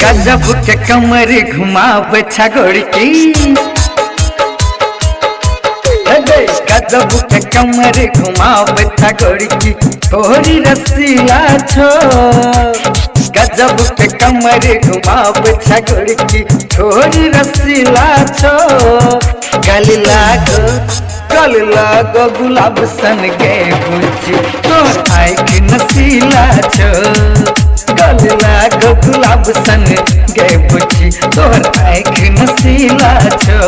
गजब के कमर घुमावे छगड़ की, गजब के कमर घुमावे छगड़ की थोड़ी रसीला छो। गजब के कमर घुमावे छगड़ की थोड़ी रसीला छो। गल लागो गुलाब सन के बुझी तोहर आँख नसीला छो। गल लागो गुलाब सन के बुझी तोहर आँख नसीला छो।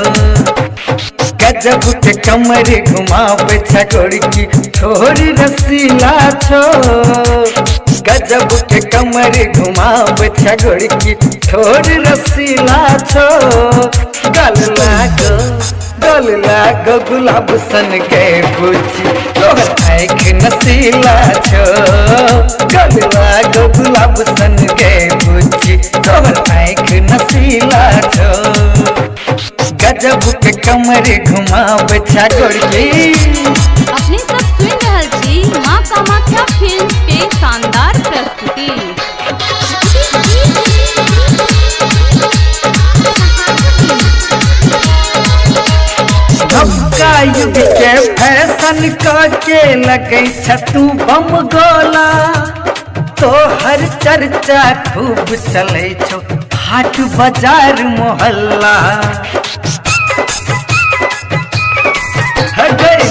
गजब के कमर घुमावे छगड़ की थोड़ी रसीला छो। गजब के कमर घुमावे छगड़ की थोड़ी रसीला छो। गल लागो गुलाब सन के बुझी तोहर आँख नसीला छो। गल लागो गुलाब सन के बुझी तोहर आँख नसीला छो। गजब के कमर घुमावे छगड़ की। अपने सब सुन रहल छी माँ कामाख्या फिल्म के शानदार प्रस्तुति। नवका युग के फैशन के लगे छतू बम गोला, तो हर चर्चा खूब चले छो हाट बाजार मोहल्ला।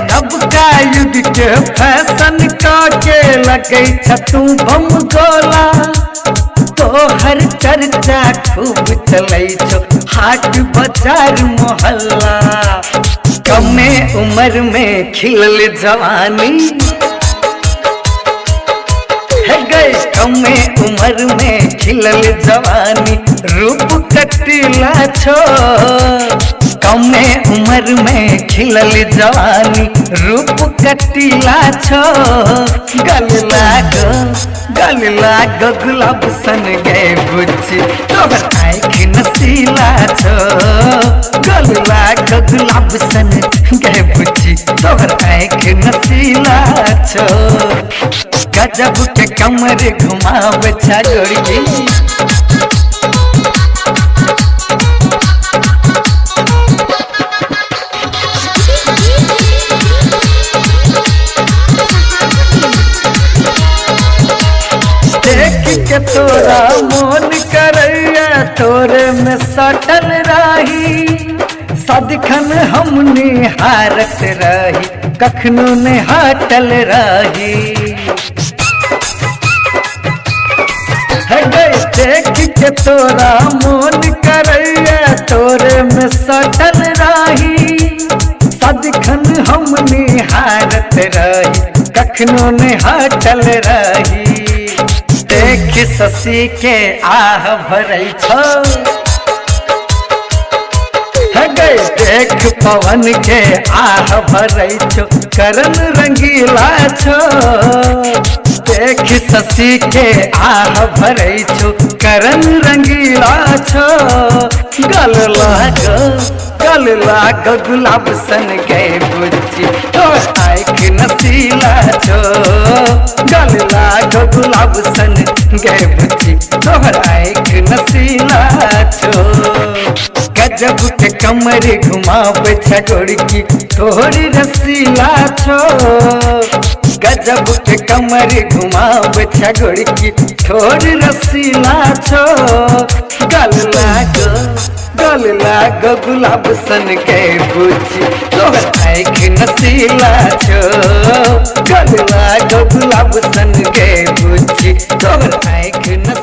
नवका युग के फैशन के लगे छतू बम गोला, तो हर चर्चा खूब चले छो हाट बाजार मोहल्ला। कमे उम्र में खिलल जवानी है गए, कमे उम्र में खिलल जवानी रूप कटीला छो। कमे उम्र में खिलल जवानी रूप कटीला छो। गल लागो गुलाब सन गए बुझी तोहर आँख नसीला छो। गल लागो गुलाब सन गए बुझी तोहर आँख नसीला छो। गजब के कमर घुमावे छगड़ की। देख के तोरा मोन करैया तोरे में सटल रही। सदिखन हमने हारत रही कखनो ने हटल रही। देख के तोरा मोन करैया तोरे में सटल रही। सदिखन हमने हारत रही कखनो ने हटल रही। देख शशि के आह भरल छो, देख पवन के आह भरल छो करन रंगीला छो। देख शशि के आह भरल छो करन रंगीला छो। गल लागो गुलाब सन के बुझी तोहर आँख नसीला छो। गल लागो गुलाब सन के बुझी तोहर आँख नसीला छो। गजब के कमर घुमावे छगड़ की थोड़ी रसीला छो। गजब के कमर घुमावे छगड़ की थोड़ी रसीला छो। गल लागो गुलाब सन के बुझी तोहर आँख नसीला छो। गल लागो गुलाब सन के बुझी तोहर आँख नसीला